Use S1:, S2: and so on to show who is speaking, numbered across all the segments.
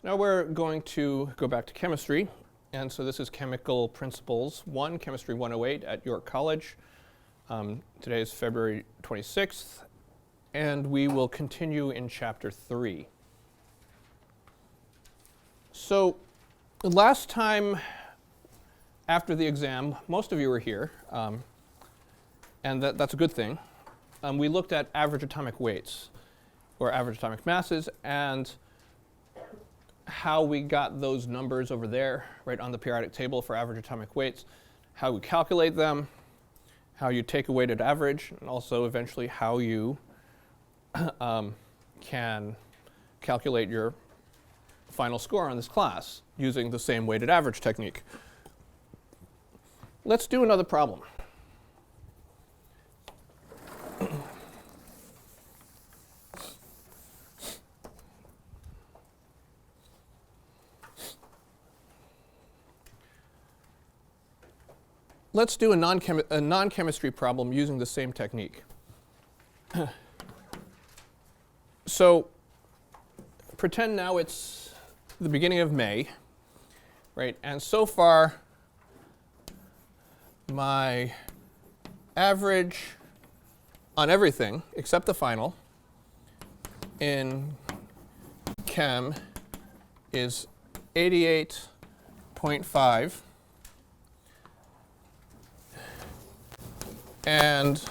S1: Now we're going to go back to chemistry. And so this is Chemical Principles 1, Chemistry 108 at York College. Today is February 26th, and we will continue in Chapter 3. So last time after the exam, most of you were here, and that's a good thing. We looked at average atomic weights, or average atomic masses, and how we got those numbers over there, right on the periodic table for average atomic weights, how we calculate them, how you take a weighted average, and also eventually how you can calculate your final score on this class using the same weighted average technique. Let's do another problem. Let's do a non-chemistry problem using the same technique. So pretend now it's the beginning of May, right? And so far, my average on everything except the final in chem is 88.5. And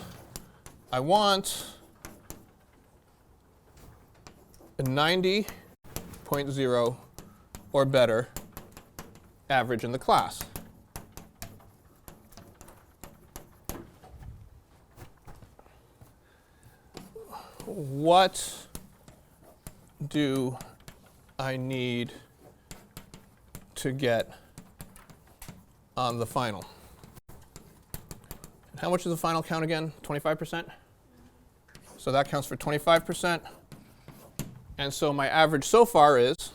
S1: I want a 90.0 or better average in the class. What do I need to get on the final? How much does the final count again? 25%? So that counts for 25%. And so my average so far is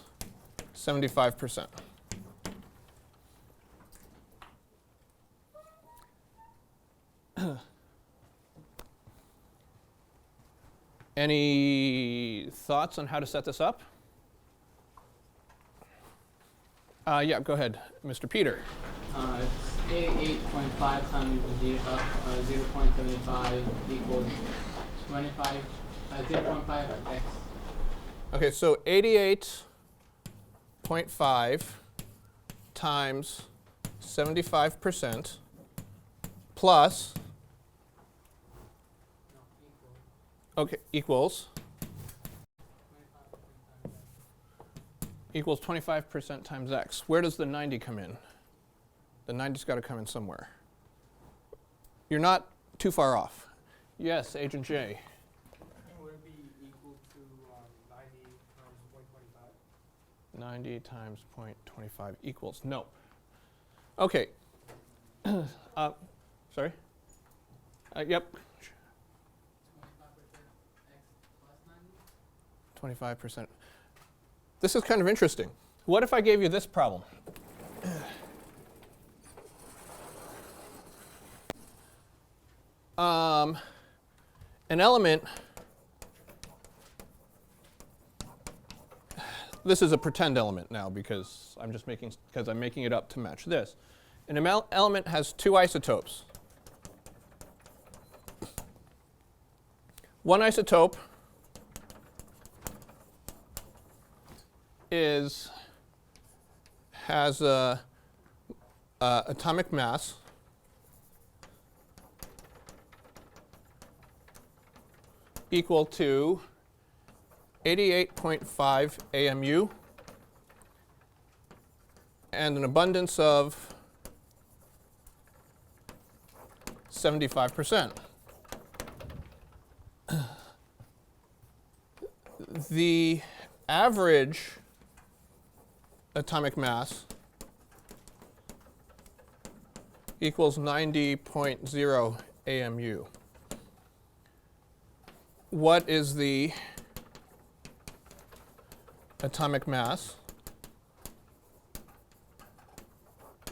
S1: 75%. Any thoughts on how to set this up? Yeah, go ahead, Mr. Peter.
S2: It's 88.5 times 0.75 equals 25, 0.5 x.
S1: Okay, so 88.5 times 75% plus, equals 25% times x. Where does the 90 come in? The 90's got to come in somewhere. You're not too far off. Yes, Agent J.
S3: Would it be equal to 90 times 0.25?
S1: 90 times 0.25 equals, no. Okay. Sorry? Yep. 25%. This is kind of interesting. What if I gave you this problem? An element, this is a pretend element now because I'm making it up to match this. An element has two isotopes. One isotope has a atomic mass equal to 88.5 AMU and an abundance of 75%. The average atomic mass equals 90.0 AMU. What is the atomic mass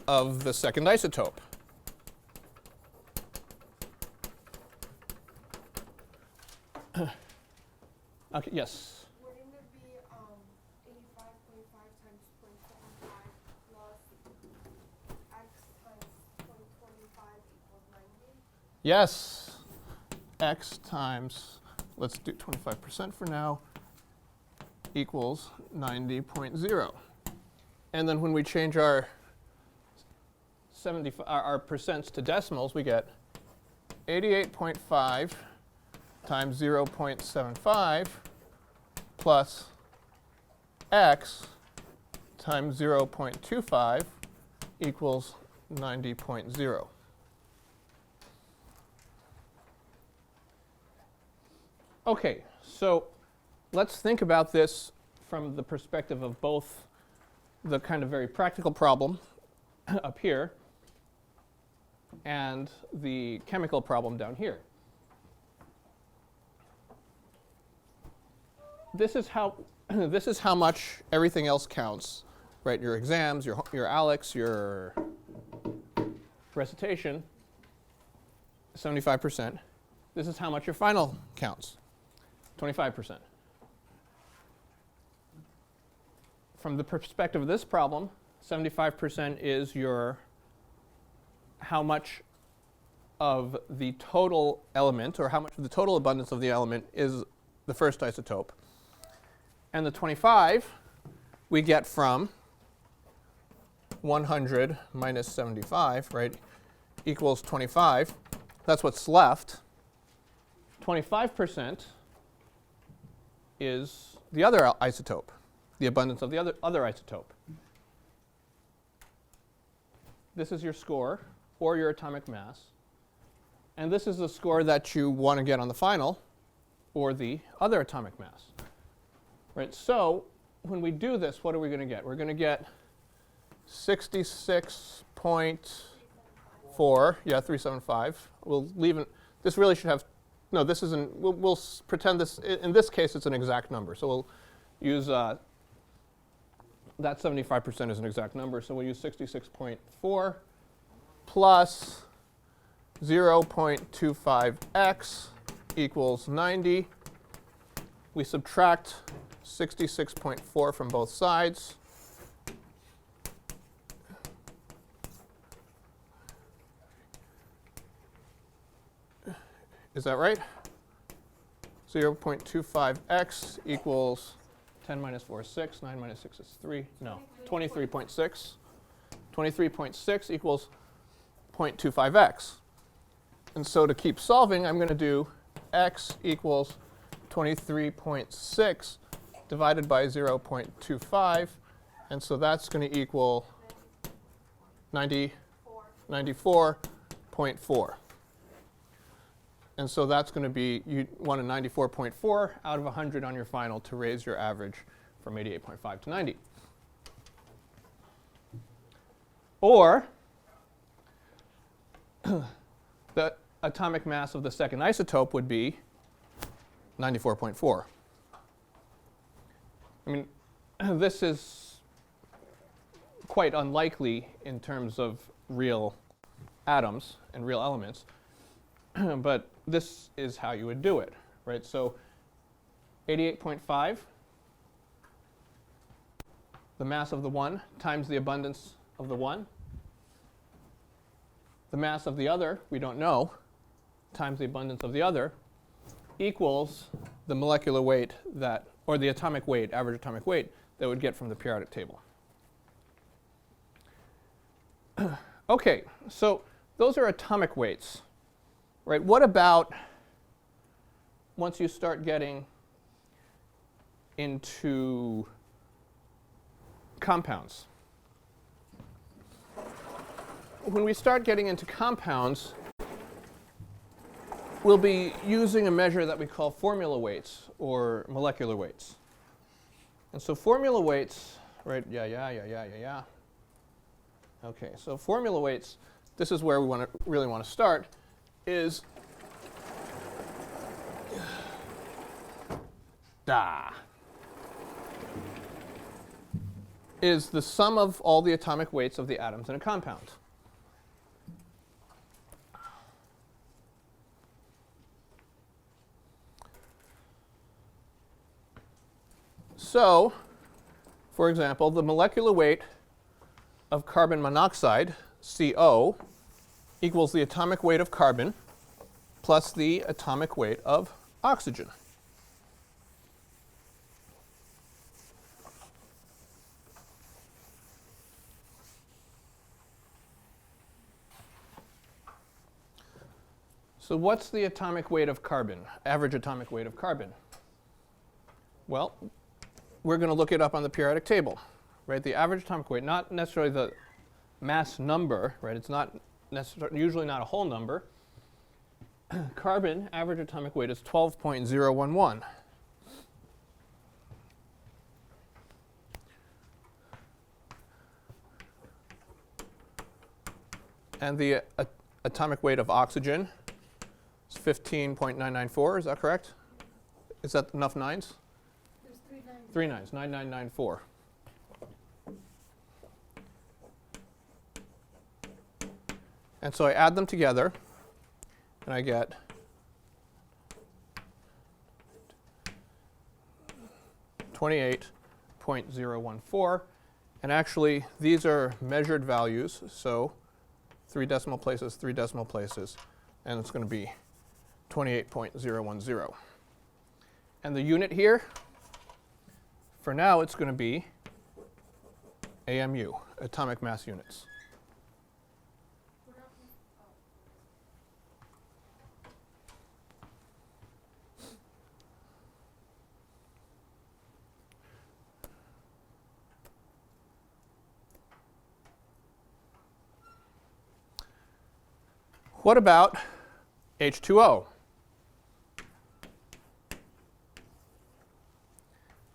S1: of the second isotope? Okay, yes?
S4: Wouldn't it be 85.5
S1: Yes, x times, let's do 25% for now, equals 90.0. And then when we change our percents to decimals, we get 88.5 times 0.75 plus x times 0.25 equals 90.0. Okay, so let's think about this from the perspective of both the kind of very practical problem up here and the chemical problem down here. This is how much everything else counts, right? Your exams, your ALEX, your recitation, 75%. This is how much your final counts, 25%. From the perspective of this problem, 75% is how much of the total element, or how much of the total abundance of the element is the first isotope. And the 25 we get from 100 minus 75, right, equals 25. That's what's left. 25% is the other isotope, the abundance of the other isotope. This is your score, or your atomic mass. And this is the score that you want to get on the final, or the other atomic mass. Right? So when we do this, what are we going to get? We're going to get 66.4. Yeah, 375. We'll leave it. This really should have, no, this isn't, we'll pretend this, in this case, it's an exact number. So we'll use that 75% is an exact number. So we'll use 66.4 plus 0.25x equals 90. We subtract 66.4 from both sides. Is that right? 0.25x equals 10 minus 4 is 6. 9 minus 6 is 3. No, 23.6. 23.6 equals 0.25x. And so to keep solving, I'm going to do x equals 23.6 divided by 0.25. And so that's going to equal 94.4. And so that's going to be, you want a 94.4 out of 100 on your final to raise your average from 88.5 to 90. Or the atomic mass of the second isotope would be 94.4. I mean, this is quite unlikely in terms of real atoms and real elements, but this is how you would do it, right? So 88.5, the mass of the one times the abundance of the one. The mass of the other, we don't know, times the abundance of the other, equals the molecular weight that, or the atomic weight, average atomic weight, that would get from the periodic table. Okay, so those are atomic weights, right? What about once you start getting into compounds? When we start getting into compounds, we'll be using a measure that we call formula weights or molecular weights. And so formula weights, right? Yeah. Okay, so formula weights, this is where we really want to start, is the sum of all the atomic weights of the atoms in a compound. So, for example, the molecular weight of carbon monoxide, CO, equals the atomic weight of carbon plus the atomic weight of oxygen. So what's the atomic weight of carbon, average atomic weight of carbon? Well, we're going to look it up on the periodic table, right? The average atomic weight, not necessarily the mass number, right? It's not usually not a whole number. Carbon average atomic weight is 12.011. And the atomic weight of oxygen is 15.994. Is that correct? Is that enough nines?
S4: There's 3 nines.
S1: 3 nines, 9994. And so I add them together, and I get 28.014. And actually, these are measured values, so 3 decimal places, 3 decimal places, and it's going to be 28.010. And the unit here, for now, it's going to be AMU, atomic mass units. What about H2O?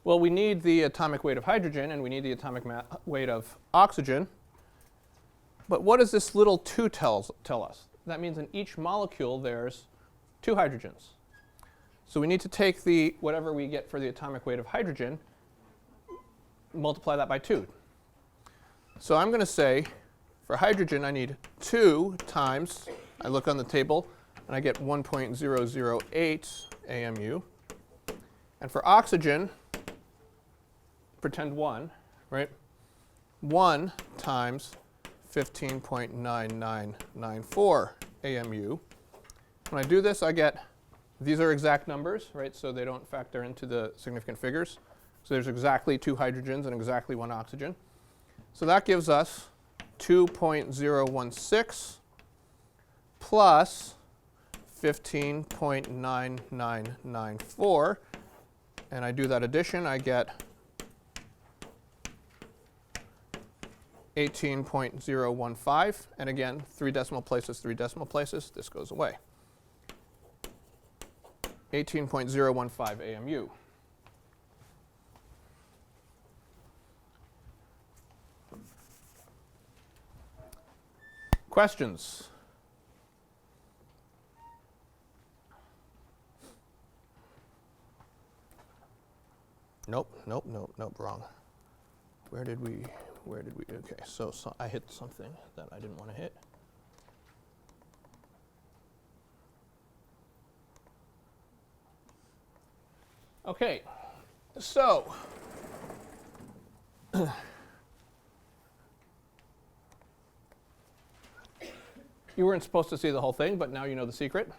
S1: Well, we need the atomic weight of hydrogen and we need the atomic weight of oxygen. But what does this little 2 tell us? That means in each molecule there's 2 hydrogens. So we need to take the whatever we get for the atomic weight of hydrogen, multiply that by 2. So I'm going to say for hydrogen I need 2 times, I look on the table and I get 1.008 AMU. And for oxygen, pretend 1, right? 1 times 15.9994 AMU. When I do this, I get, these are exact numbers, right? So they don't factor into the significant figures. So there's exactly 2 hydrogens and exactly 1 oxygen. So that gives us 2.016 plus 15.9994. And I do that addition, I get 18.015. And again, 3 decimal places, 3 decimal places. This goes away. 18.015 AMU. Questions? Nope, wrong. Where did we, okay, so I hit something that I didn't want to hit. Okay, so you weren't supposed to see the whole thing, but now you know the secret.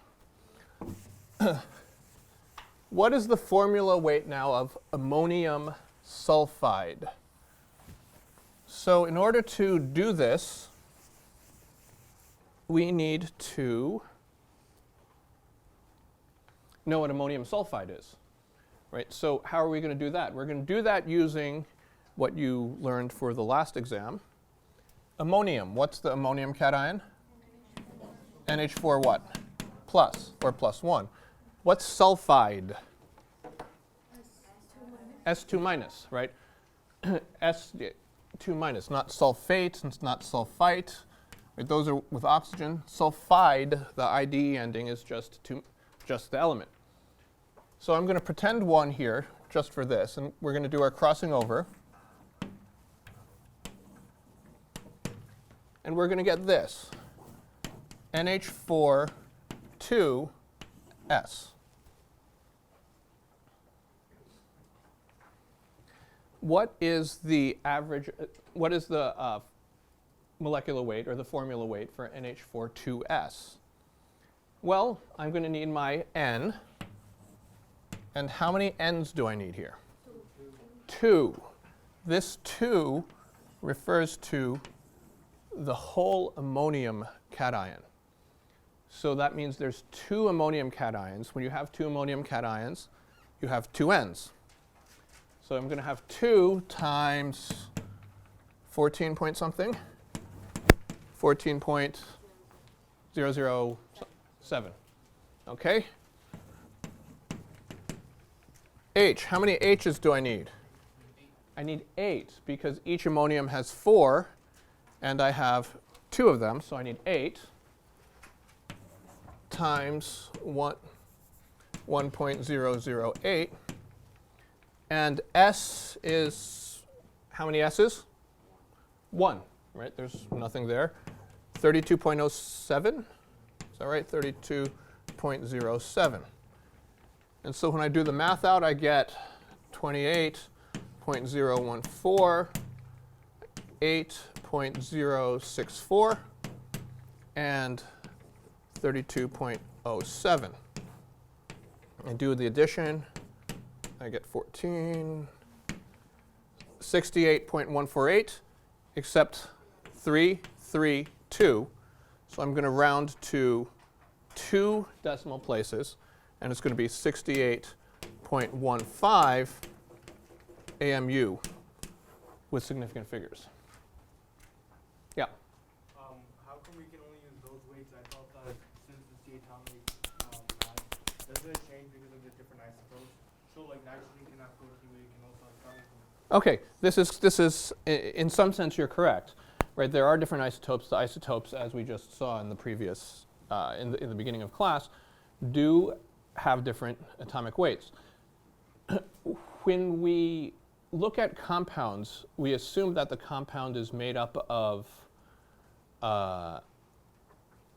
S1: What is the formula weight now of ammonium sulfide? So in order to do this, we need to know what ammonium sulfide is, right? So how are we going to do that? We're going to do that using what you learned for the last exam. Ammonium, what's the ammonium cation? NH4 what? Plus, or plus 1. What's sulfide? S2 minus, right? S2 minus, not sulfate, it's not sulfite. Right? Those are with oxygen. Sulfide, the IDE ending is just the element. So I'm going to pretend 1 here just for this, and we're going to do our crossing over. And we're going to get this, NH4 2S. What is the average, what is the molecular weight or the formula weight for NH4 2S? Well, I'm going to need my N. And how many N's do I need here? 2. This 2 refers to the whole ammonium cation. So that means there's 2 ammonium cations. When you have 2 ammonium cations, you have 2 N's. So I'm going to have 2 times 14 point something, 14.007. Okay? H, how many H's do I need? I need 8 because each ammonium has 4 and I have 2 of them, so I need 8 times 1.008. And S is, how many S's? 1, right? There's nothing there. 32.07, is that right? 32.07. And so when I do the math out, I get 28.014, 8.064, and 32.07. I do the addition, I get 68.148, except 3, 3, 2. So I'm going to round to 2 decimal places, and it's going to be 68.15 AMU with significant figures. Yeah?
S3: How come we can only use those weights? I thought that since it's the atomic mass, doesn't it change because of the different isotopes? So like nitrogen can have protein, but it can also have chemical.
S1: Okay, this is in some sense you're correct, right? There are different isotopes. The isotopes, as we just saw in the previous, in the beginning of class, do have different atomic weights. When we look at compounds, we assume that the compound is made up of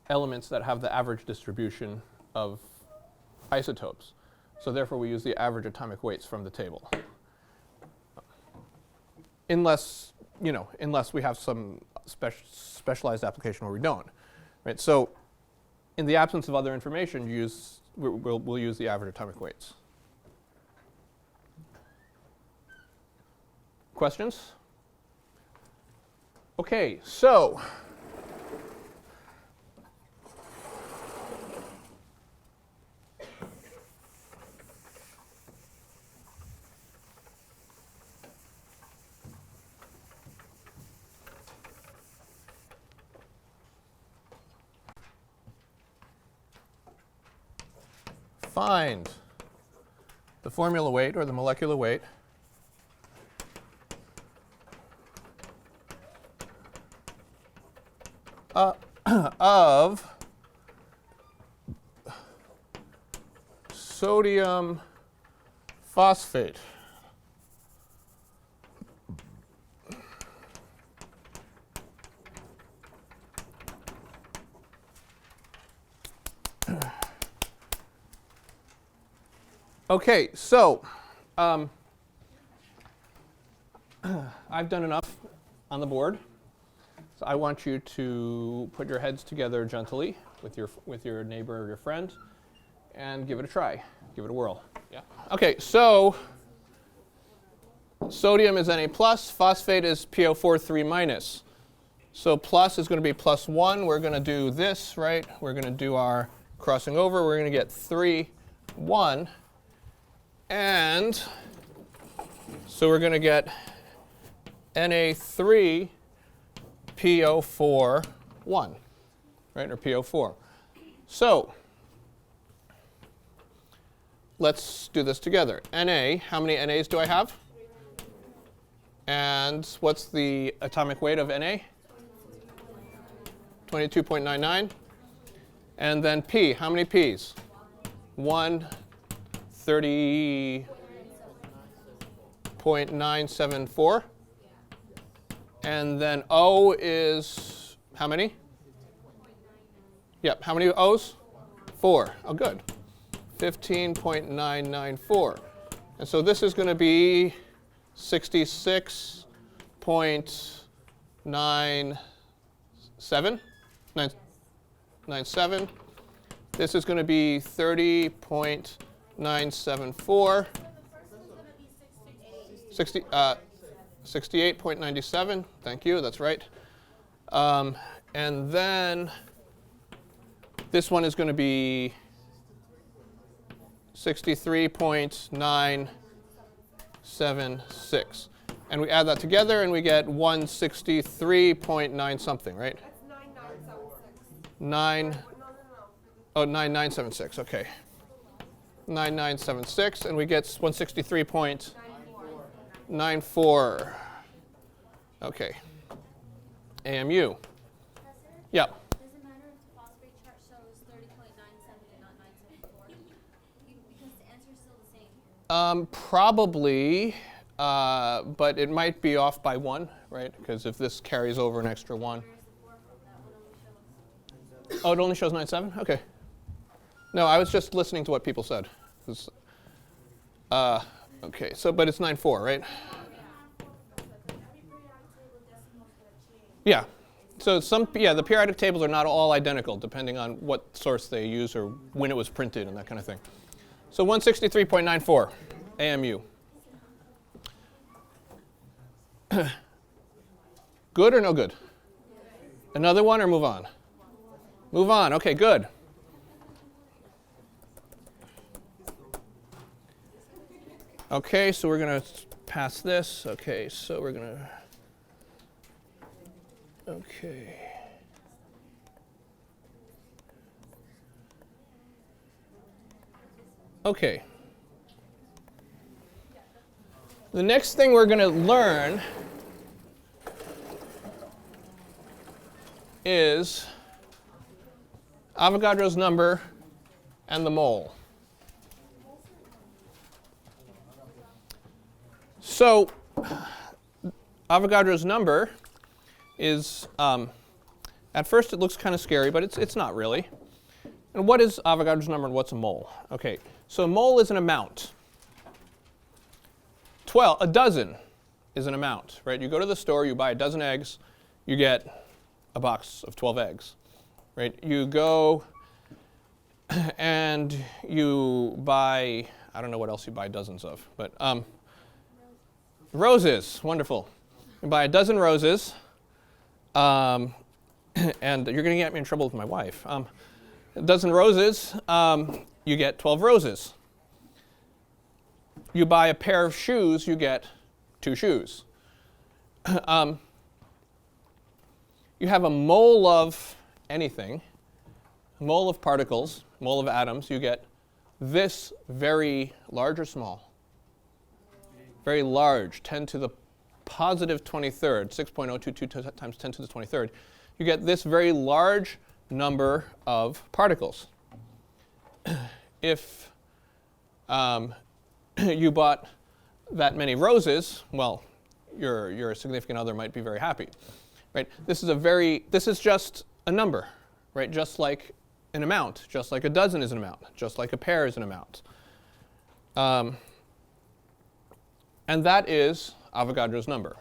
S1: elements that have the average distribution of isotopes. So therefore, we use the average atomic weights from the table. Unless we have some specialized application where we don't, right? So in the absence of other information, we'll use the average atomic weights. Questions? Okay, so find the formula weight or the molecular weight of sodium phosphate. Okay, so I've done enough on the board. So I want you to put your heads together gently with your neighbor or your friend and give it a try. Give it a whirl. Yeah. Okay, so sodium is Na+, phosphate is PO4 3-. So plus is going to be +1. We're going to do this, right? We're going to do our crossing over. We're going to get 3, 1. And so we're going to get Na3 PO4 1, right, or PO4. So let's do this together. Na, how many Nas do I have? And what's the atomic weight of Na? 22.99. And then P, how many Ps? 130.974. And then O is how many? Yep, how many O's? 4. Oh, good. 15.994. And so this is going to be 66.97. 97. This is going to be 30.974. 68.97. Thank you. That's right. And then this one is going to be 63.976. And we add that together and we get 163.9 something, right?
S4: That's 9976.
S1: 9976, okay. 9976, and we get 163.94. Okay. AMU.
S5: Professor?
S1: Yeah.
S5: Does it matter if the phosphate chart shows 30.97 and not 974? Because the answer is still the same.
S1: Probably, but it might be off by 1, right? Because if this carries over an extra 1.
S5: Where's the 4 from? That one only shows.
S1: Oh, it only shows 97? Okay. No, I was just listening to what people said. Okay, so, but it's 94, right? Yeah. So the periodic tables are not all identical depending on what source they use or when it was printed and that kind of thing. So 163.94 AMU. Good or no good? Another one or move on? Move on. Okay, good. Okay, so we're going to pass this. Okay, so we're going to... Okay. Okay. The next thing we're going to learn is Avogadro's number and the mole. So Avogadro's number is, at first it looks kind of scary, but it's not really. And what is Avogadro's number and what's a mole? Okay, so a mole is an amount. A dozen is an amount, right? You go to the store, you buy a dozen eggs, you get a box of 12 eggs, right? You go and you buy, I don't know what else you buy dozens of, but roses, wonderful. You buy a dozen roses, and you're going to get me in trouble with my wife. A dozen roses, you get 12 roses. You buy a pair of shoes, you get 2 shoes. You have a mole of anything, a mole of particles, mole of atoms, you get this very large or small? Very large, 10 to the positive 23rd, 6.022 times 10 to the 23rd. You get this very large number of particles. If you bought that many roses, well, your significant other might be very happy, right? This is just a number, right? Just like an amount, just like a dozen is an amount, just like a pair is an amount. And that is Avogadro's number.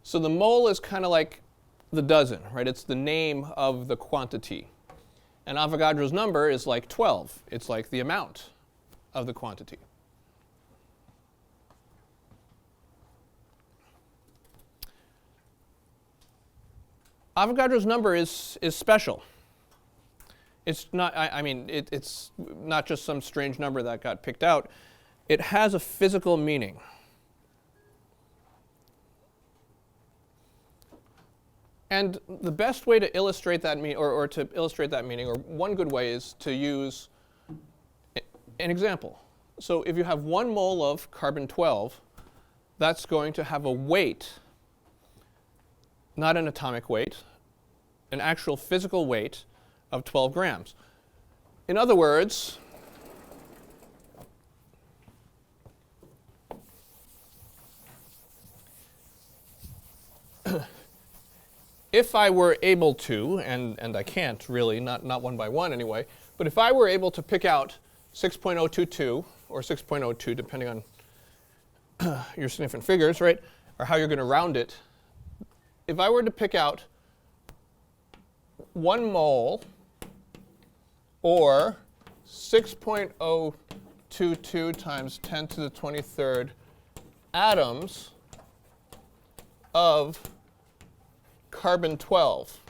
S1: So the mole is kind of like the dozen, right? It's the name of the quantity. And Avogadro's number is like 12. It's like the amount of the quantity. Avogadro's number is special. It's not, it's not just some strange number that got picked out. It has a physical meaning. And the best way to illustrate that or to illustrate that meaning, or one good way, is to use an example. So if you have 1 mole of carbon-12, that's going to have a weight, not an atomic weight, an actual physical weight of 12 grams. In other words, if I were able to, and I can't really, not one by one anyway, but if I were able to pick out 6.022 or 6.02, depending on your significant figures, right, or how you're going to round it, if I were to pick out 1 mole or 6.022 times 10 to the 23rd atoms of carbon 12.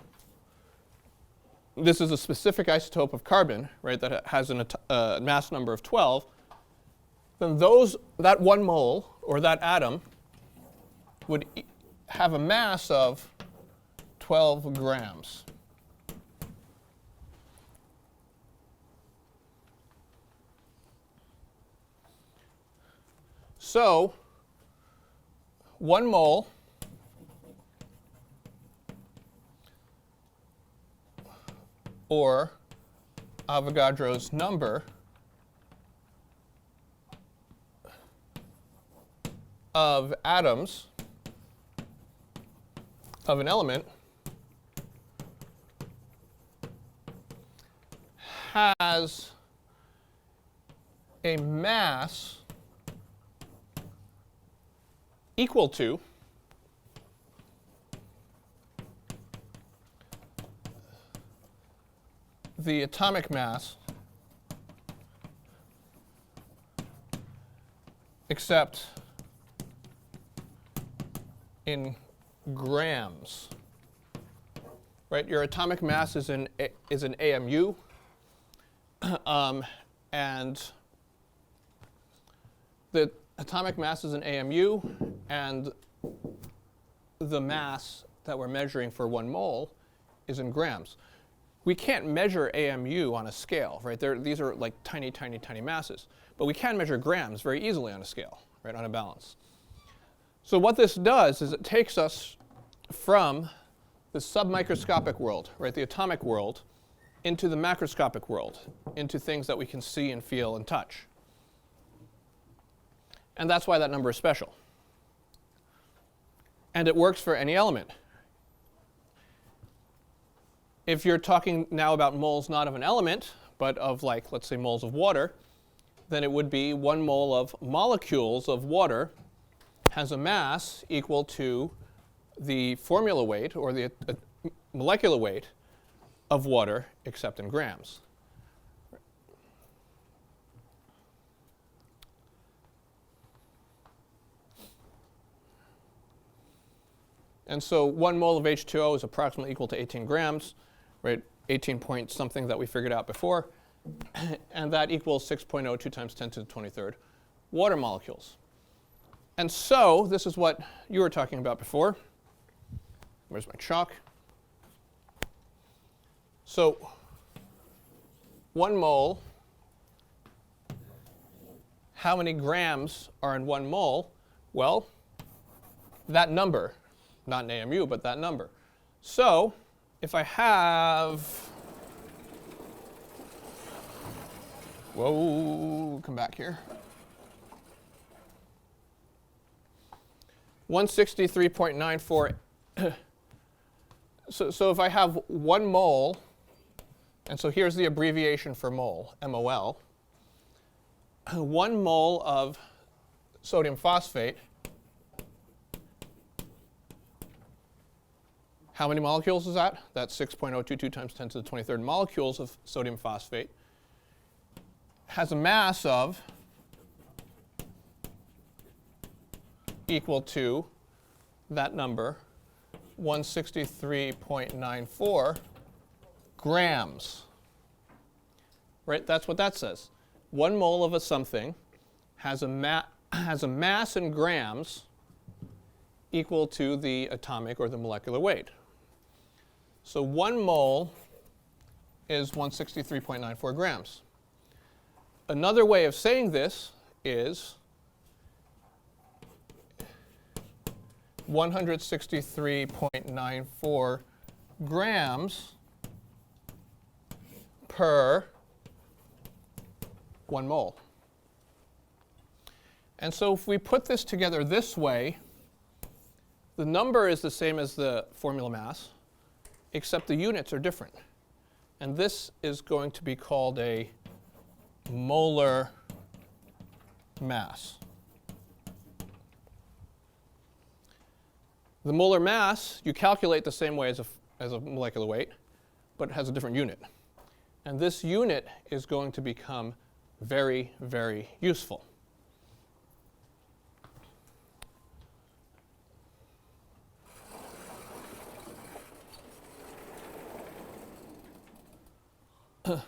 S1: This is a specific isotope of carbon, right, that has a mass number of 12. Then that 1 mole, or that atom, would have a mass of 12 grams. So 1 mole or Avogadro's number of atoms of an element has a mass equal to the atomic mass except in grams. Right? Your atomic mass is an AMU, and the atomic mass is an AMU, and the mass that we're measuring for 1 mole is in grams. We can't measure AMU on a scale, right? These are like tiny, tiny, tiny masses. But we can measure grams very easily on a scale, right, on a balance. So what this does is it takes us from the submicroscopic world, right, the atomic world, into the macroscopic world, into things that we can see and feel and touch. And that's why that number is special. And it works for any element. If you're talking now about moles not of an element, but of, like, let's say moles of water, then it would be 1 mole of molecules of water has a mass equal to the formula weight, or the molecular weight, of water, except in grams. And so 1 mole of H2O is approximately equal to 18 grams, right? 18 point something that we figured out before. And that equals 6.02 times 10 to the 23rd water molecules. And so this is what you were talking about before. Where's my chalk? So 1 mole, how many grams are in 1 mole? Well, that number, not an AMU, but that number. So if I have, come back here. 163.94. So if I have 1 mole, and so here's the abbreviation for mole, MOL. 1 mole of sodium phosphate. How many molecules is that? That's 6.022 times 10 to the 23rd molecules of sodium phosphate. Has a mass of equal to that number, 163.94 grams. Right? That's what that says. 1 mole of a something has a mass in grams equal to the atomic or the molecular weight. So 1 mole is 163.94 grams. Another way of saying this is 163.94 grams per 1 mole. And so if we put this together this way, the number is the same as the formula mass, except the units are different. And this is going to be called a molar mass. The molar mass you calculate the same way as a molecular weight, but it has a different unit. And this unit is going to become very, very useful. So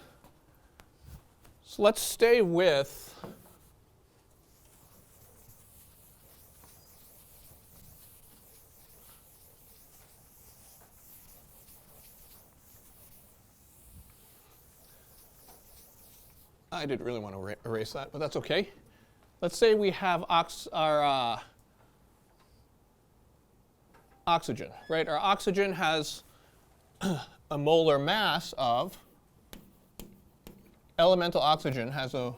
S1: let's stay with I didn't really want to erase that, but that's okay. Let's say we have our oxygen, right? Our oxygen has a molar mass of, elemental oxygen has a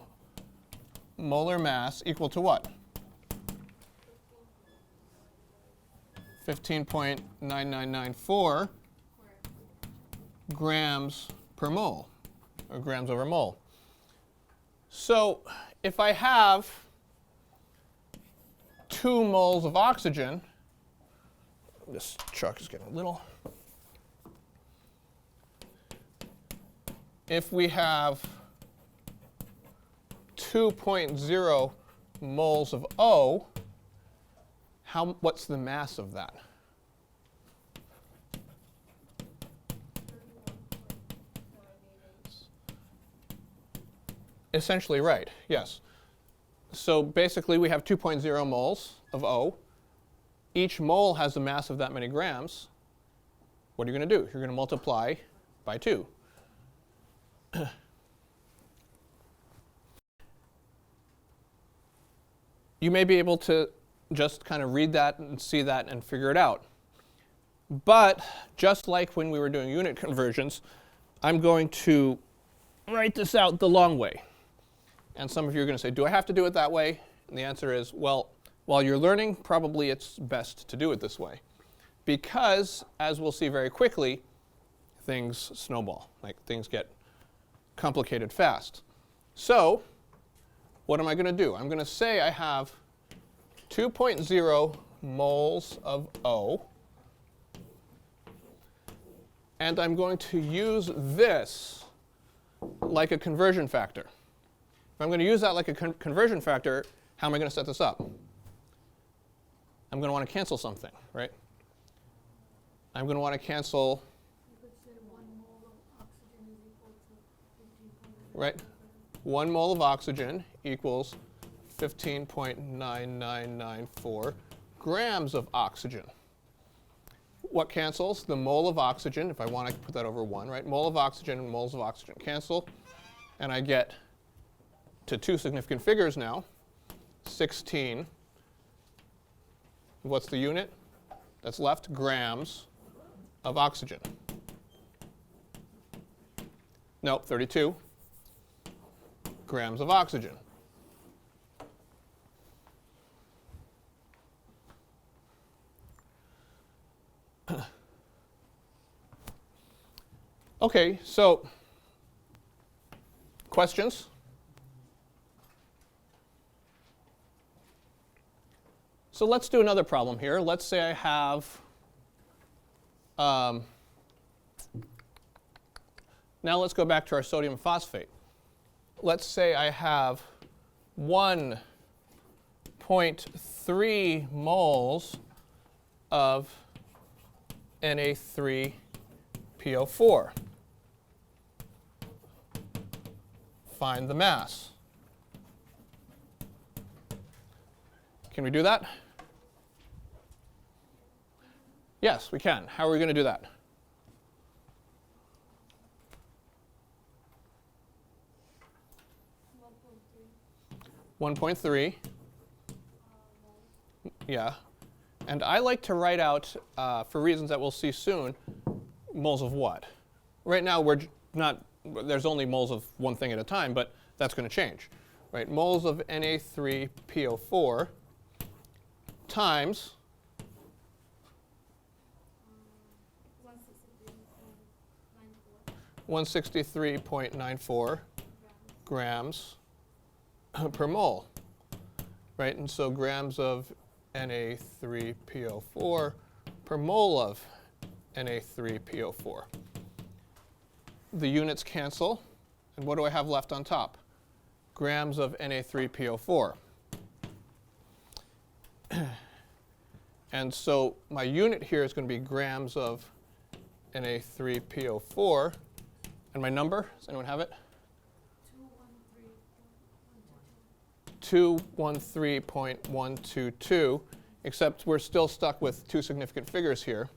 S1: molar mass equal to what? 15.9994 grams per mole, or grams over mole. So if I have 2 moles of oxygen, this chalk is getting little. If we have 2.0 moles of O, what's the mass of that? Essentially right, yes. So basically we have 2.0 moles of O. Each mole has the mass of that many grams. What are you going to do? You're going to multiply by 2. You may be able to just kind of read that and see that and figure it out. But just like when we were doing unit conversions, I'm going to write this out the long way. And some of you are going to say, do I have to do it that way? And the answer is, well, while you're learning, probably it's best to do it this way. Because, as we'll see very quickly, things snowball. Like things get complicated fast. So what am I going to do? I'm going to say I have 2.0 moles of O. And I'm going to use this like a conversion factor. If I'm going to use that like a conversion factor, how am I going to set this up? I'm going to want to cancel something, right? I'm going to want to cancel,
S4: You could say 1 mole of oxygen is equal to 15.9.
S1: right? 1 mole of oxygen equals 15.9994 grams of oxygen. What cancels? The mole of oxygen, if I want to put that over 1, right? Mole of oxygen and moles of oxygen cancel. And I get to 2 significant figures now. 16. What's the unit that's left? Grams of oxygen. Nope, 32 grams of oxygen. Okay, so questions? So let's do another problem here. Let's say I have, now let's go back to our sodium phosphate. Let's say I have 1.3 moles of Na3PO4. Find the mass. Can we do that? Yes, we can. How are we going to do that?
S4: $1.3.
S1: 1.3. Yeah. And I like to write out, for reasons that we'll see soon, moles of what? Right now, there's only moles of one thing at a time, but that's going to change. Right? Moles of Na3PO4 times 163.94 grams per mole. Right? And so grams of Na3PO4 per mole of Na3PO4. The units cancel, and what do I have left on top? Grams of Na3PO4. And so my unit here is going to be grams of Na3PO4. And my number, does anyone have it? 213.122, except we're still stuck with two significant figures here.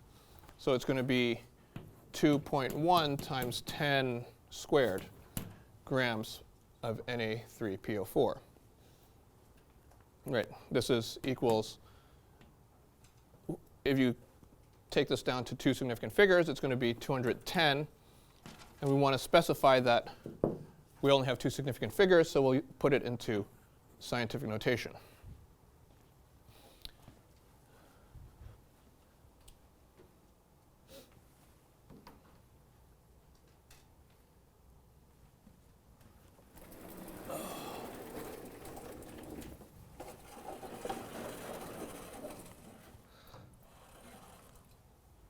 S1: So it's going to be 2.1 times 10 squared grams of Na3PO4. Right, this is equals, if you take this down to two significant figures, it's going to be 210. And we want to specify that we only have two significant figures, so we'll put it into scientific notation.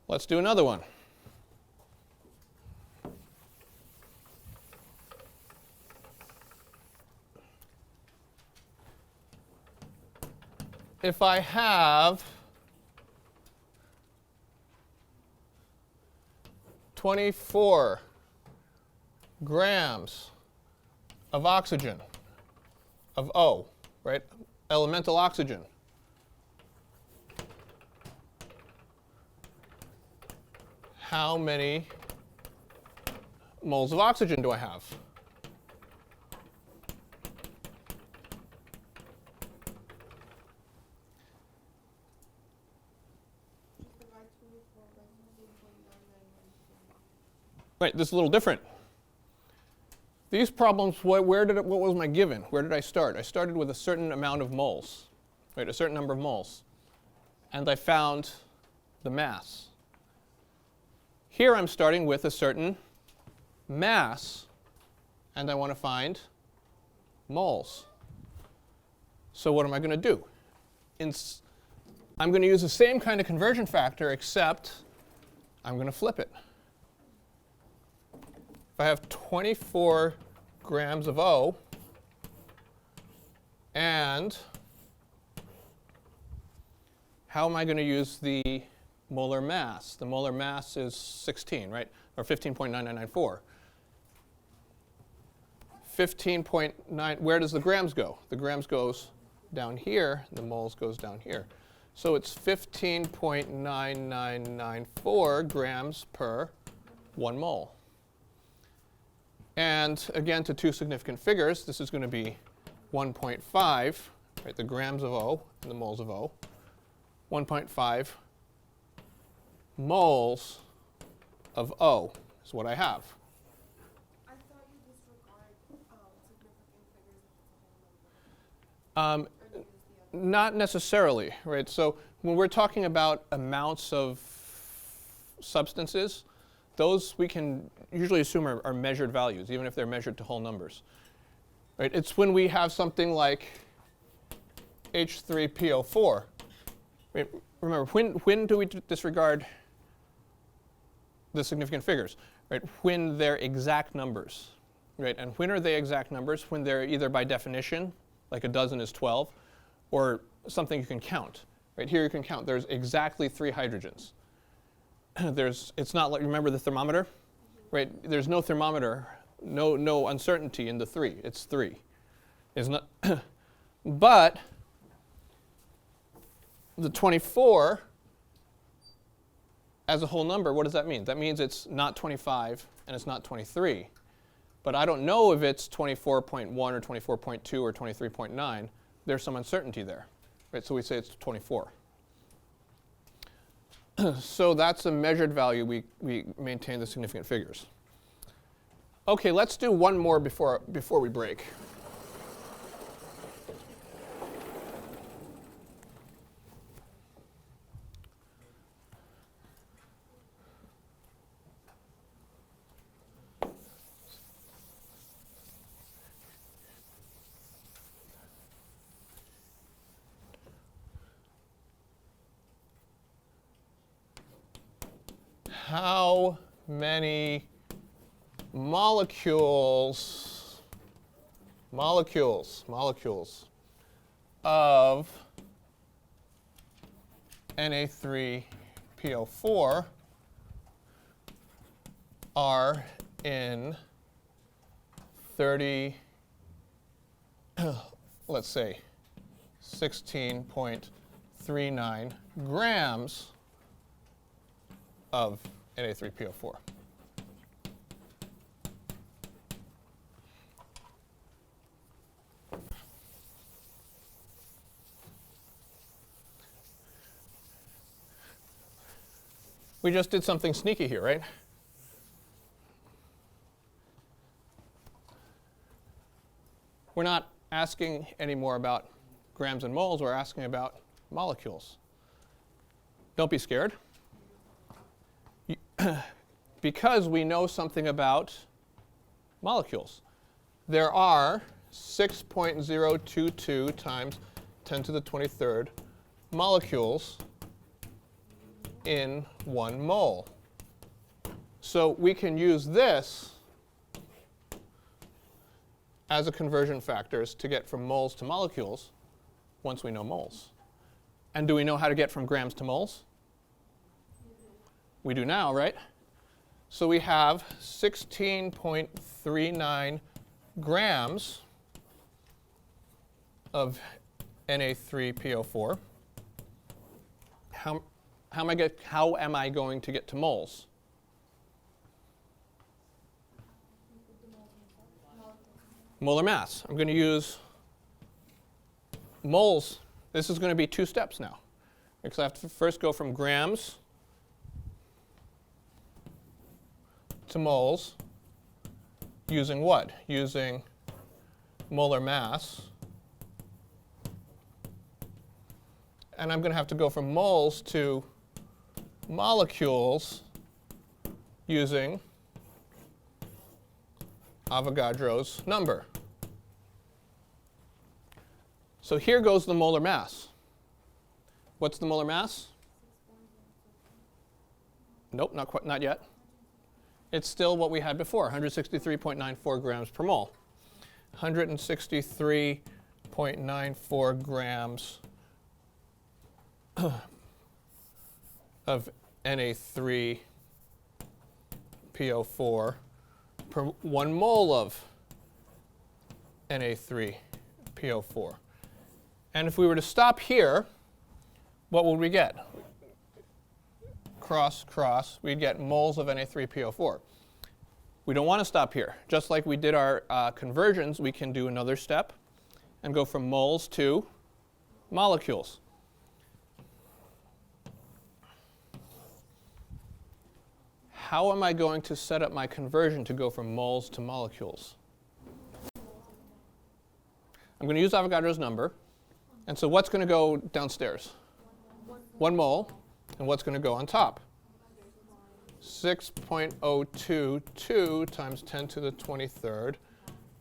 S1: Let's do another one. If I have 24 grams of oxygen, of O, right? Elemental oxygen. How many moles of oxygen do I have? Right, this is a little different. These problems, what was my given? Where did I start? I started with a certain amount of moles, right, a certain number of moles. And I found the mass. Here I'm starting with a certain mass, and I want to find moles. So what am I going to do? I'm going to use the same kind of conversion factor, except I'm going to flip it. If I have 24 grams of O, and how am I going to use the molar mass? The molar mass is 16, right? Or 15.9994. 15.9, where does the grams go? The grams goes down here, the moles goes down here. So it's 15.9994 grams per 1 mole. And again, to two significant figures, this is going to be 1.5, right, the grams of O and the moles of O. 1.5 moles of O is what I have.
S6: I thought you disregard significant figures if it's a whole number.
S1: Not necessarily, right? So when we're talking about amounts of substances, those we can usually assume are measured values, even if they're measured to whole numbers. Right? It's when we have something like H3PO4. Right? Remember, when do we disregard the significant figures? Right? When they're exact numbers. Right? And when are they exact numbers? When they're either by definition, like a dozen is 12, or something you can count. Right? Here you can count. There's exactly 3 hydrogens. It's not like, remember the thermometer? Right? There's no thermometer, no uncertainty in the 3. It's 3. It's not but the 24 as a whole number, what does that mean? That means it's not 25 and it's not 23. But I don't know if it's 24.1 or 24.2 or 23.9. There's some uncertainty there. Right? So we say it's 24. So that's a measured value. We maintain the significant figures. Okay, let's do one more before we break. how many molecules of Na3PO4 are in 30, let's say 16.39 grams of Na3PO4. We just did something sneaky here, right? We're not asking anymore about grams and moles, we're asking about molecules. Don't be scared. Because we know something about molecules. There are 6.022 times 10 to the 23rd molecules in 1 mole. So we can use this as a conversion factors to get from moles to molecules once we know moles. And do we know how to get from grams to moles? We do now, right? So we have 16.39 grams of Na3PO4. How am I going to get to moles? Molar mass. I'm going to use moles. This is going to be 2 steps now, because I have to first go from grams to moles using what? Using molar mass. And I'm going to have to go from moles to molecules using Avogadro's number. So here goes the molar mass. What's the molar mass? Nope, not yet. It's still what we had before, 163.94 grams per mole. 163.94 grams of Na3PO4 per 1 mole of Na3PO4. And if we were to stop here, what would we get? Cross, cross, we'd get moles of Na3PO4. We don't want to stop here. Just like we did our conversions, we can do another step and go from moles to molecules. How am I going to set up my conversion to go from moles to molecules? I'm going to use Avogadro's number. And so what's going to go downstairs? 1 mole. And what's going to go on top? 6.022 times 10 to the 23rd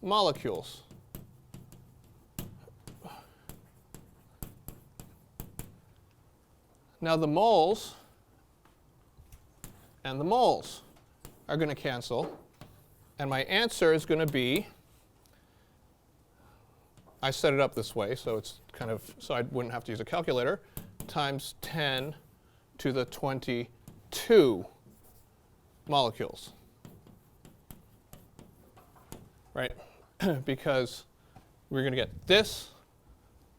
S1: molecules. Now the moles and the moles are going to cancel. And my answer is going to be, I set it up this way, so it's kind of, so I wouldn't have to use a calculator, times 10 to the 22 molecules. Right? Because we're going to get this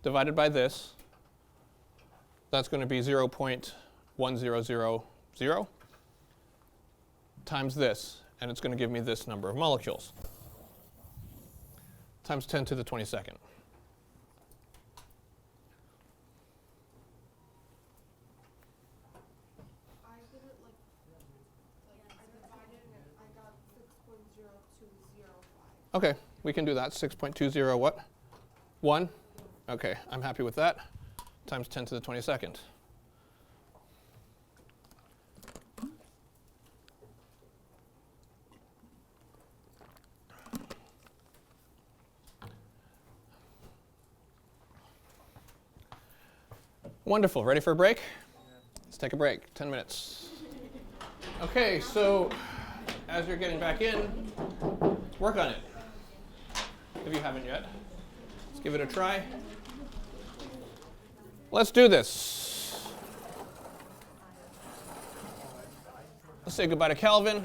S1: divided by this. That's going to be 0.1000 times this, and it's going to give me this number of molecules, times 10 to the 22nd.
S6: I did it like I divided it, I got 6.0205.
S1: Okay, we can do that. 6.20 what? 1? Okay, I'm happy with that. Times 10 to the 22nd. Wonderful. Ready for a break? Let's take a break. 10 minutes. Okay, so as you're getting back in, work on it. If you haven't yet, let's give it a try. Let's do this. Let's say goodbye to Calvin.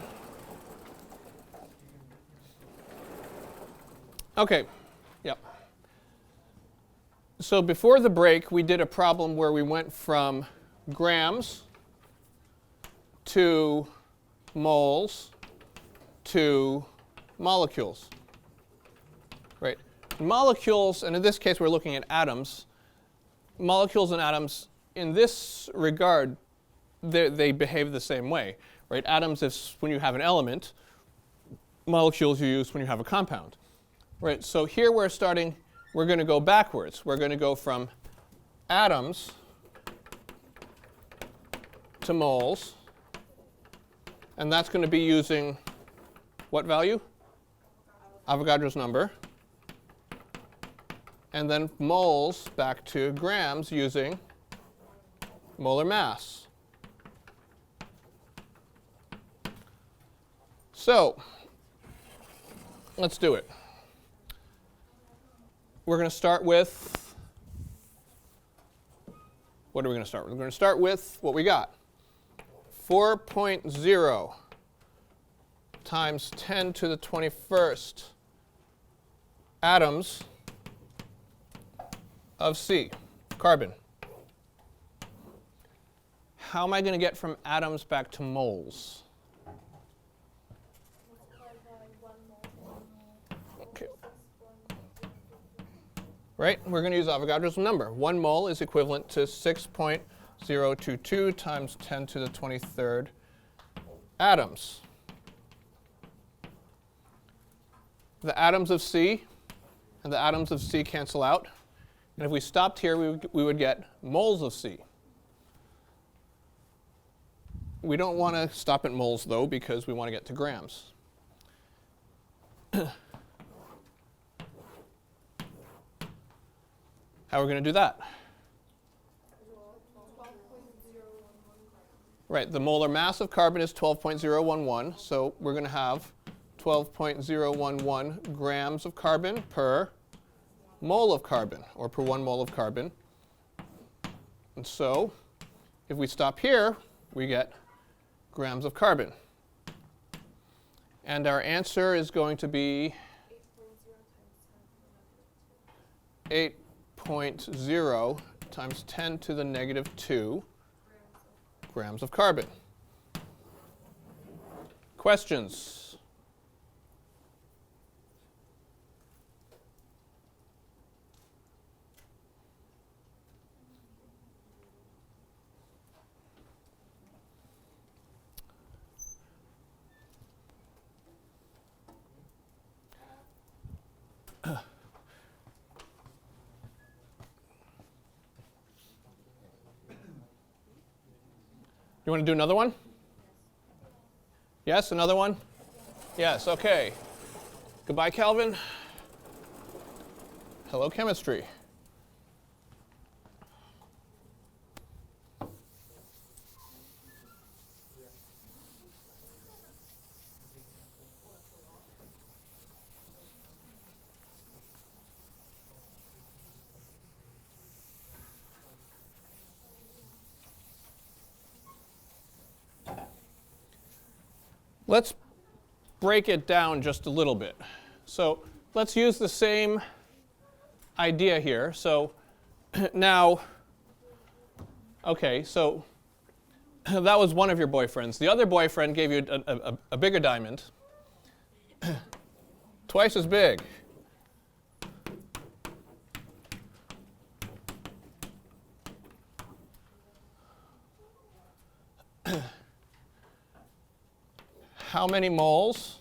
S1: Okay, yep. So before the break, we did a problem where we went from grams to moles to molecules. Right? Molecules, and in this case we're looking at atoms. Molecules and atoms, in this regard, they behave the same way. Right? Atoms is when you have an element. Molecules you use when you have a compound. Right? So here we're going to go backwards. We're going to go from atoms to moles. And that's going to be using what value? Avogadro's number. And then moles back to grams using molar mass. So let's do it. We're going to start with, what are we going to start with? We're going to start with what we got. 4.0 times 10 to the 21st atoms of C, carbon. How am I going to get from atoms back to moles? Okay. Right? We're going to use Avogadro's number. 1 mole is equivalent to 6.022 times 10 to the 23rd atoms. The atoms of C and the atoms of C cancel out. And if we stopped here, we would get moles of C. We don't want to stop at moles, though, because we want to get to grams. How are we going to do that? Right, the molar mass of carbon is 12.011, so we're going to have 12.011 grams of carbon per mole of carbon, or per 1 mole of carbon. And so, if we stop here, we get grams of carbon. And our answer is going to be 8.0 times 10 to the negative 2 grams of carbon. Questions? You want to do another one? Yes, another one? Yes, okay. Goodbye, Calvin. Hello, chemistry. Let's break it down just a little bit. So let's use the same idea here. So now, okay, so that was one of your boyfriends. The other boyfriend gave you a bigger diamond, twice as big. How many moles?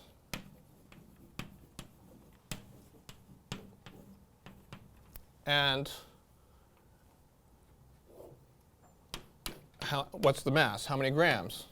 S1: And what's the mass? How many grams?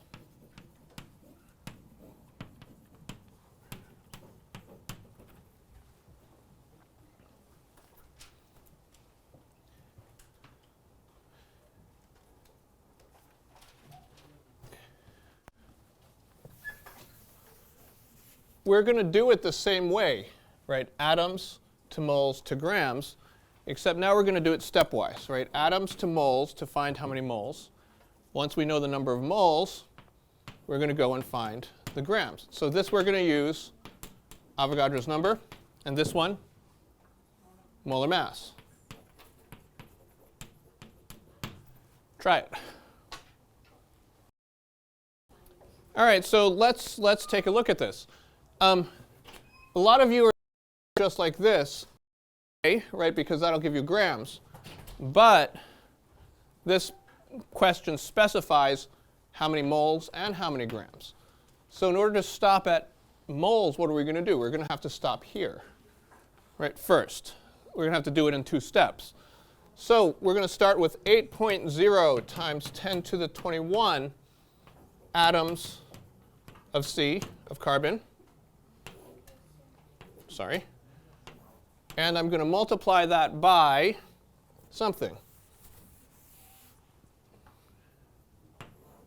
S1: we're going to do it the same way, right? Atoms to moles to grams, except now we're going to do it stepwise, right? Atoms to moles to find how many moles. Once we know the number of moles, we're going to go and find the grams. So this we're going to use Avogadro's number, and this one, molar mass. Try it. All right, so let's take a look at this. A lot of you are just like this, right, because that'll give you grams. But this question specifies how many moles and how many grams. So in order to stop at moles, what are we going to do? We're going to have to stop here, right, first. We're going to have to do it in 2 steps. So we're going to start with 8.0 times 10 to the 21 atoms of C, of carbon. Sorry. And I'm going to multiply that by something.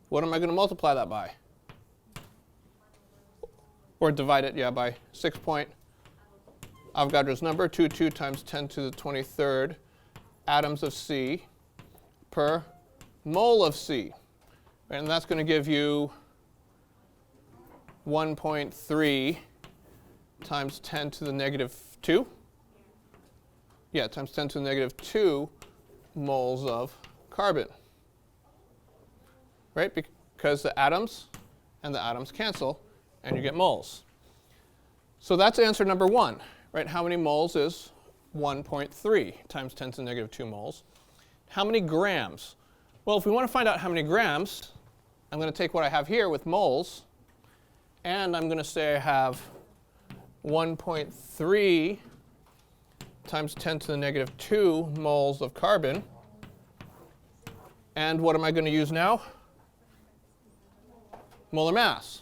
S1: What am I going to multiply that by? Or divide it, yeah, by 6 point Avogadro's number, 22 times 10 to the 23rd atoms of C per mole of C. And that's going to give you 1.3 times 10 to the negative 2. Yeah, times 10 to the negative 2 moles of carbon. Right? Because the atoms and the atoms cancel, and you get moles. So that's answer number 1. Right? How many moles is 1.3 times 10 to the negative 2 moles? How many grams? Well, if we want to find out how many grams, I'm going to take what I have here with moles, and I'm going to say I have 1.3 times 10 to the negative 2 moles of carbon. And what am I going to use now? Molar mass.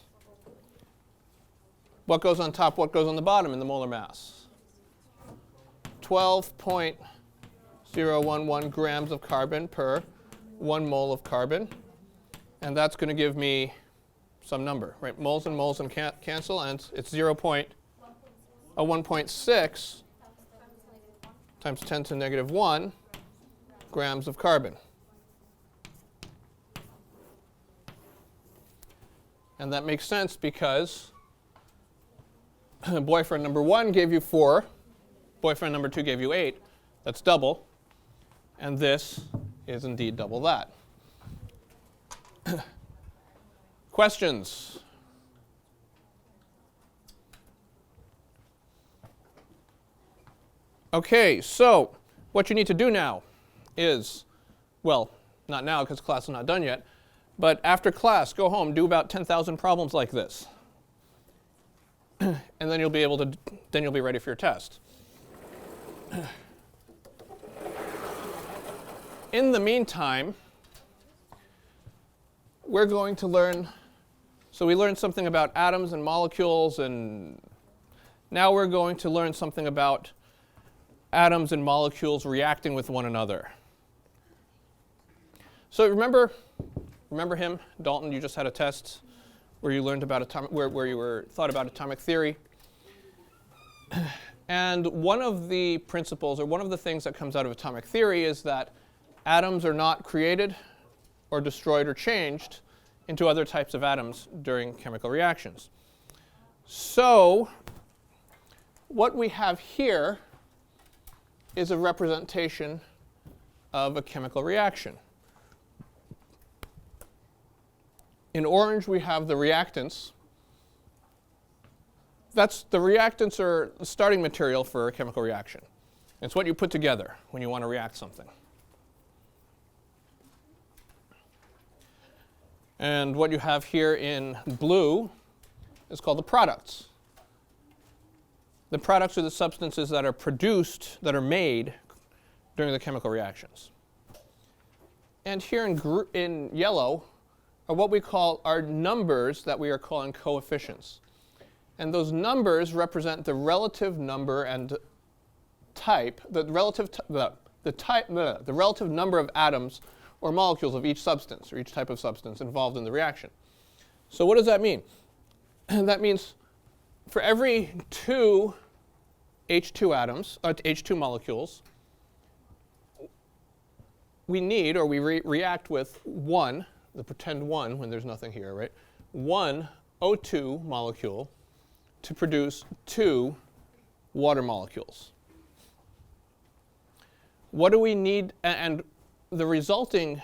S1: What goes on top, what goes on the bottom in the molar mass? 12.011 grams of carbon per 1 mole of carbon. And that's going to give me some number, right? Moles and cancel, and it's 1.6 times 10 to the negative 1 grams of carbon. And that makes sense because boyfriend number 1 gave you 4, boyfriend number 2 gave you 8. That's double. And this is indeed double that. Questions? Okay, so what you need to do now is, well, not now because class is not done yet, but after class, go home, do about 10,000 problems like this. And then you'll be ready for your test. In the meantime, we're going to learn, so we learned something about atoms and molecules, and now we're going to learn something about atoms and molecules reacting with one another. So remember him, Dalton, you just had a test where you learned about where you thought about atomic theory. And one of the principles, or one of the things that comes out of atomic theory is that atoms are not created or destroyed or changed into other types of atoms during chemical reactions. So what we have here is a representation of a chemical reaction. In orange, we have the reactants. The reactants are the starting material for a chemical reaction. It's what you put together when you want to react something. And what you have here in blue is called the products. The products are the substances that are produced, that are made during the chemical reactions. And here in yellow are what we call our numbers that we are calling coefficients. And those numbers represent the relative number and type, the relative number of atoms or molecules of each substance, or each type of substance involved in the reaction. So what does that mean? That means for every 2 H2 atoms, H2 molecules, we need, or we react with 1, the pretend 1 when there's nothing here, right? 1 O2 molecule to produce 2 water molecules. What do we need? And the resulting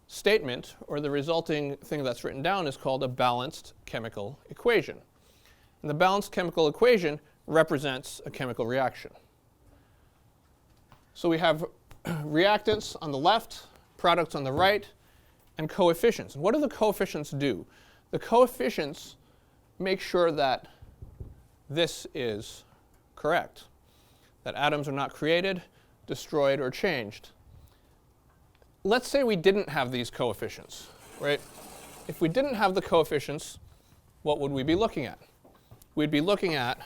S1: statement, or the resulting thing that's written down, is called a balanced chemical equation. And the balanced chemical equation represents a chemical reaction. So we have reactants on the left, products on the right, and coefficients. And what do the coefficients do? The coefficients make sure that this is correct, that atoms are not created, destroyed, or changed. Let's say we didn't have these coefficients, right? If we didn't have the coefficients, what would we be looking at? We'd be looking at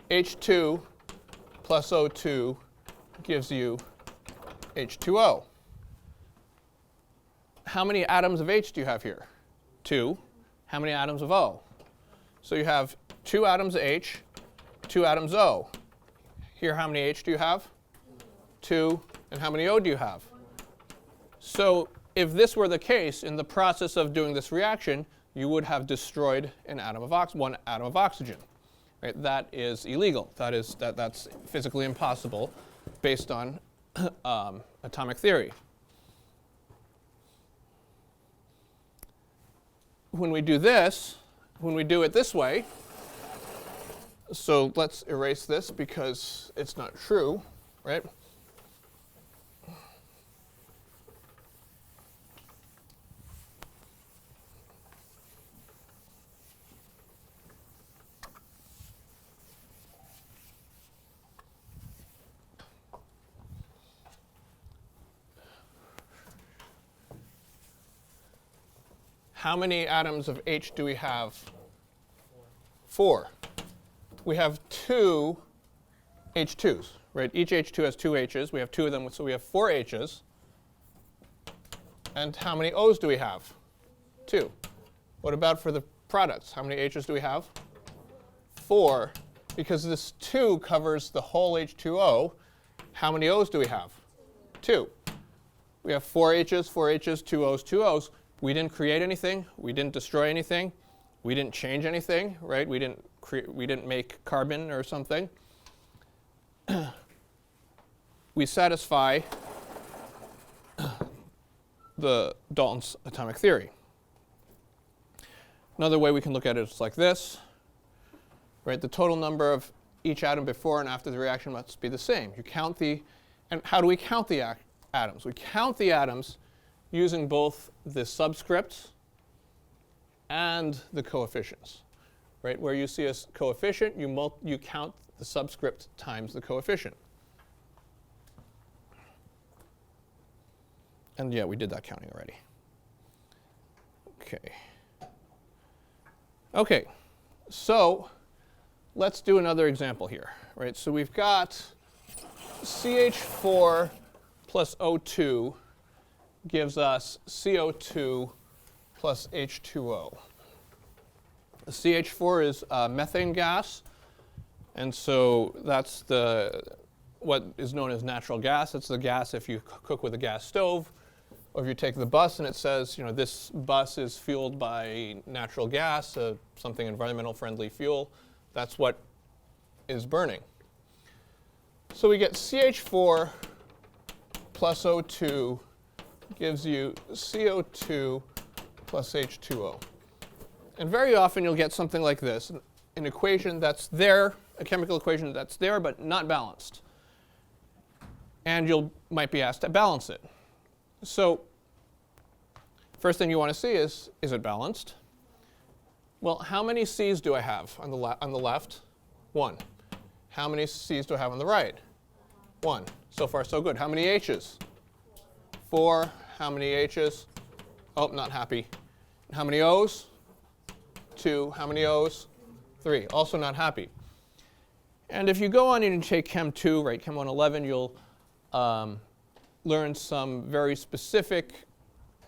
S1: H2 plus O2 gives you H2O. How many atoms of H do you have here? 2. How many atoms of O? So you have 2 atoms of H, 2 atoms O. Here, how many H do you have? 2. And how many O do you have? So if this were the case, in the process of doing this reaction, you would have destroyed one atom of oxygen. Right? That is illegal. That's physically impossible based on atomic theory. When we do this, when we do it this way, so let's erase this because it's not true, right? How many atoms of H do we have? 4. We have 2 H2s, right? Each H2 has 2 H's. We have 2 of them, so we have 4 H's. And how many O's do we have? 2. What about for the products? How many H's do we have? 4. Because this 2 covers the whole H2O, how many O's do we have? 2. We have 4 H's, 4 H's, 2 O's, 2 O's. We didn't create anything. We didn't destroy anything. We didn't change anything, right? We didn't make carbon or something. We satisfy the Dalton's atomic theory. Another way we can look at it is like this, right? The total number of each atom before and after the reaction must be the same. You count and how do we count the atoms? We count the atoms using both the subscripts and the coefficients, right? Where you see a coefficient, you count the subscript times the coefficient. And yeah, we did that counting already. Okay, so let's do another example here, right? So we've got CH4 plus O2 gives us CO2 plus H2O. The CH4 is methane gas, and so that's what is known as natural gas. It's the gas if you cook with a gas stove, or if you take the bus and it says, this bus is fueled by natural gas, something environmental friendly fuel. That's what is burning. So we get CH4 plus O2 gives you CO2 plus H2O. And very often you'll get something like this, an equation that's there, a chemical equation that's there but not balanced. And you might be asked to balance it. So first thing you want to see is it balanced? Well, how many C's do I have on the left? 1. How many C's do I have on the right? 1. So far, so good. How many H's? 4. How many H's? Oh, not happy. How many O's? 2. How many O's? 3. Also not happy. And if you go on and you take Chem 2, right, Chem 111, learn some very specific,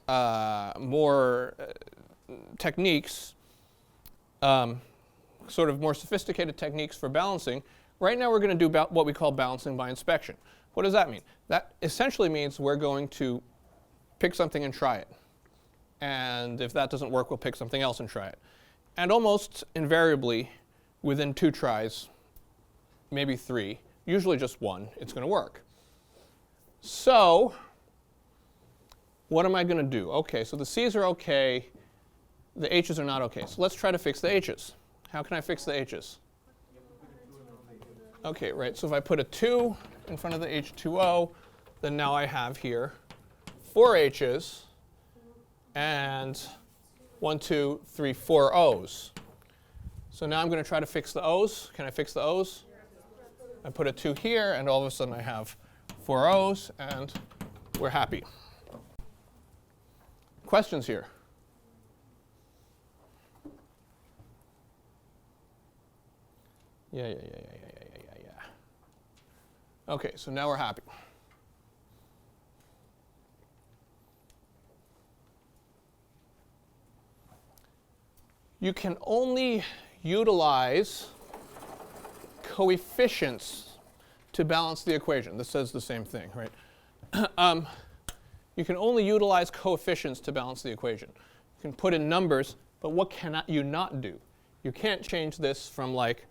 S1: more techniques, sort of more sophisticated techniques for balancing. Right now we're going to do what we call balancing by inspection. What does that mean? That essentially means we're going to pick something and try it. And if that doesn't work, we'll pick something else and try it. And almost invariably, within 2 tries, maybe 3, usually just 1, it's going to work. So what am I going to do? Okay, so the C's are okay. The H's are not okay. So let's try to fix the H's. How can I fix the H's? Okay, right. So if I put a 2 in front of the H2O, then now I have here 4 H's and 1, 2, 3, 4 O's. So now I'm going to try to fix the O's. Can I fix the O's? I put a 2 here, and all of a sudden I have 4 O's, and we're happy. Questions here? Yeah. Okay, so now we're happy. You can only utilize coefficients to balance the equation. This says the same thing, right? You can only utilize coefficients to balance the equation. You can put in numbers, but what cannot you not do? You can't change this from like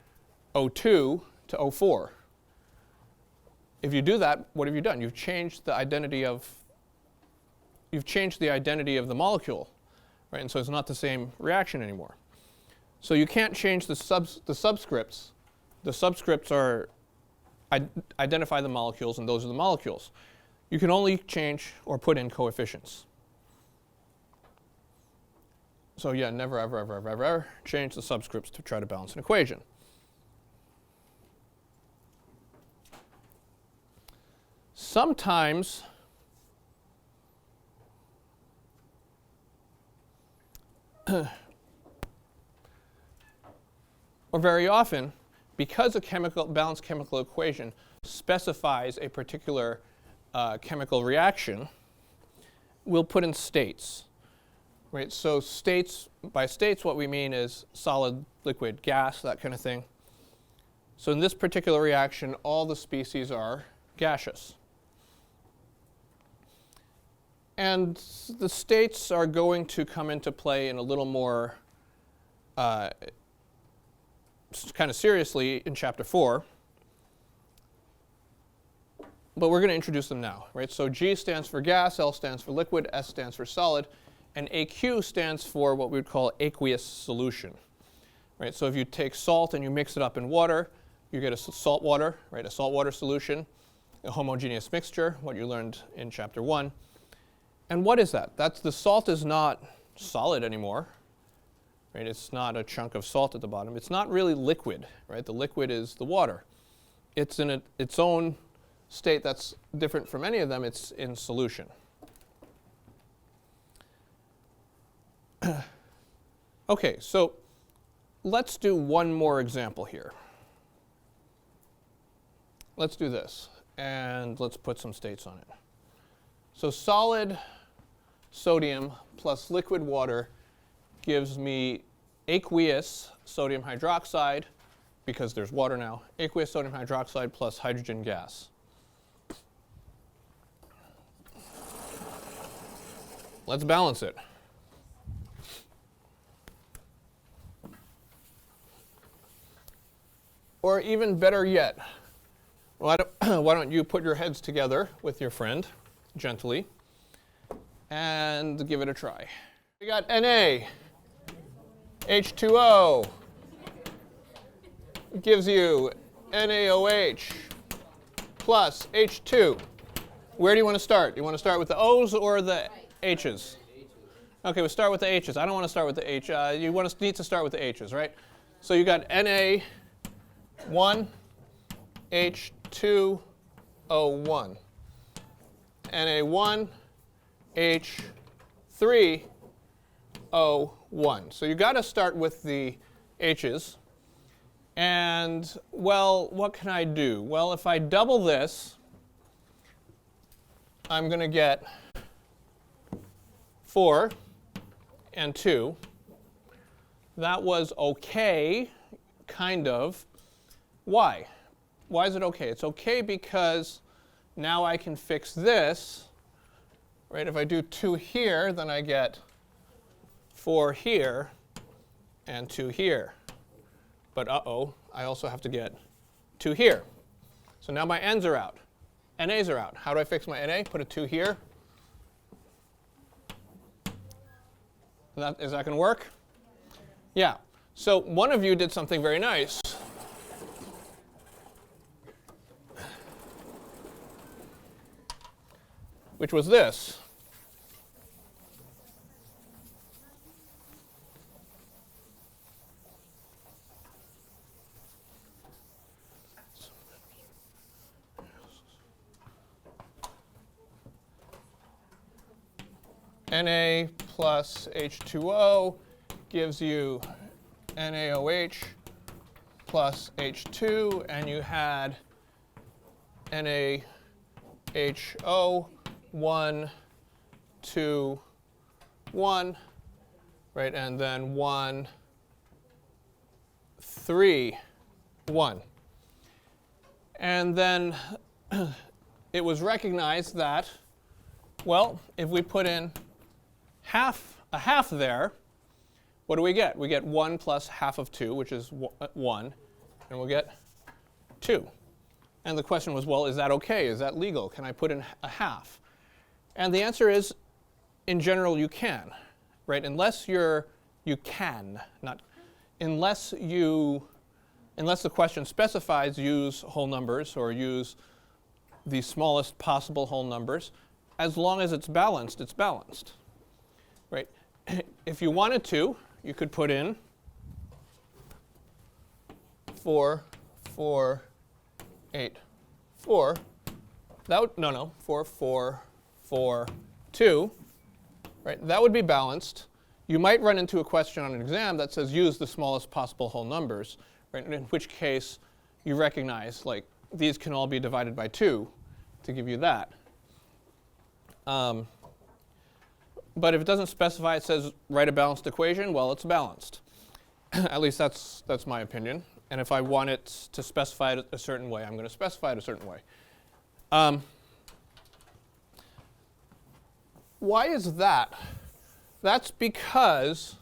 S1: O2 to O4. If you do that, what have you done? You've changed the identity of the molecule, right? And so it's not the same reaction anymore. So you can't change the subscripts. The subscripts are identify the molecules, and those are the molecules. You can only change or put in coefficients. So yeah, never, ever change the subscripts to try to balance an equation. Sometimes or very often, because a balanced chemical equation specifies a particular chemical reaction, we'll put in states. Right? So by states, what we mean is solid, liquid, gas, that kind of thing. So in this particular reaction, all the species are gaseous. And the states are going to come into play in a little more kind of seriously in Chapter 4. But we're going to introduce them now, right? So G stands for gas, L stands for liquid, S stands for solid, and AQ stands for what we would call aqueous solution, right? So if you take salt and you mix it up in water, you get a salt water, right? A saltwater solution, a homogeneous mixture, what you learned in Chapter 1. And what is that? The salt is not solid anymore, right? It's not a chunk of salt at the bottom. It's not really liquid, right? The liquid is the water. It's in its own state that's different from any of them. It's in solution. Okay, so let's do one more example here. Let's do this, and let's put some states on it. So solid sodium plus liquid water gives me aqueous sodium hydroxide, because there's water now, aqueous sodium hydroxide plus hydrogen gas. Let's balance it. Or even better yet, why don't you put your heads together with your friend, gently, and give it a try. We got Na, H2O, gives you NaOH plus H2. Where do you want to start? Do you want to start with the O's or the H's? Okay, we'll start with the H's. I don't want to start with the H. You need to start with the H's, right? So you got Na1, H2O1. Na1, H3O1. So you got to start with the H's. And, well, what can I do? Well, if I double this, I'm going to get 4 and 2. That was okay, kind of. Why? Why is it okay? It's okay because now I can fix this. Right? If I do 2 here, then I get 4 here and 2 here. But uh-oh, I also have to get 2 here. So now my n's are out. NA's are out. How do I fix my NA? Put a 2 here. Is that going to work? Yeah. So one of you did something very nice. Which was this. Na plus H2O gives you NaOH plus H2, and you had NaHO 1, 2, 1, right, and then 1, 3, 1. And then it was recognized that, well, if we put in a half there, what do we get? We get 1 plus half of 2, which is 1, and we'll get 2. And the question was, well, is that okay? Is that legal? Can I put in a half? And the answer is, in general, you can, right? Unless the question specifies use whole numbers or use the smallest possible whole numbers. As long as it's balanced, it's balanced, right? If you wanted to, you could put in 4, 4, 8, 4. That would, no, 4, 4, 4, 2, right? That would be balanced. You might run into a question on an exam that says use the smallest possible whole numbers, right? In which case you recognize, like, these can all be divided by 2 to give you that. But if it doesn't specify, it says write a balanced equation, well, it's balanced. At least that's my opinion. And if I want it to specify it a certain way, I'm going to specify it a certain way. Why is that? That's because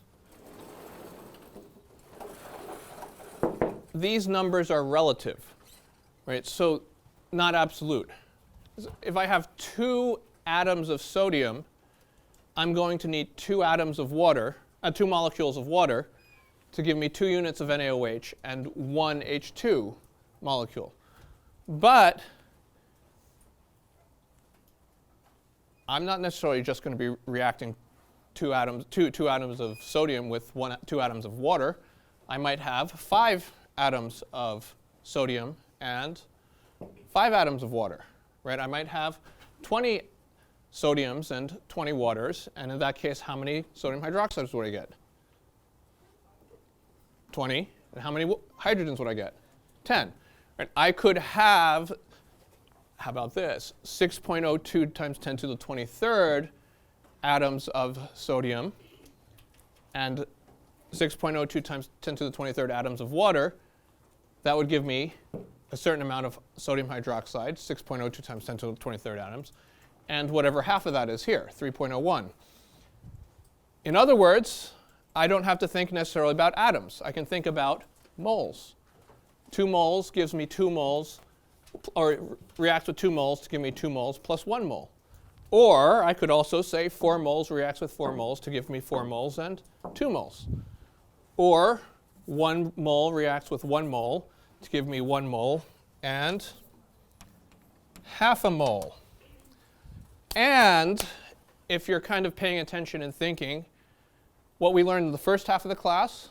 S1: these numbers are relative, right? So not absolute. If I have 2 atoms of sodium, I'm going to need 2 atoms of water, 2 molecules of water to give me 2 units of NaOH and 1 H2 molecule. But I'm not necessarily just going to be reacting 2 atoms of sodium with 2 atoms of water. I might have 5 atoms of sodium and 5 atoms of water, right? I might have 20 sodiums and 20 waters, and in that case, how many sodium hydroxides would I get? 20. And how many hydrogens would I get? 10. Right? I could have, how about this, 6.02 times 10 to the 23rd atoms of sodium and 6.02 times 10 to the 23rd atoms of water. That would give me a certain amount of sodium hydroxide, 6.02 times 10 to the 23rd atoms, and whatever half of that is here, 3.01. In other words, I don't have to think necessarily about atoms. I can think about moles. 2 moles gives me 2 moles, or reacts with 2 moles to give me 2 moles plus 1 mole. Or I could also say 4 moles reacts with 4 moles to give me 4 moles and 2 moles. Or 1 mole reacts with 1 mole to give me 1 mole and half a mole. And if you're kind of paying attention and thinking, what we learned in the first half of the class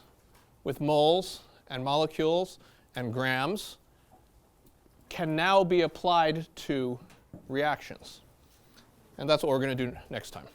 S1: with moles and molecules and grams can now be applied to reactions. And that's what we're going to do next time.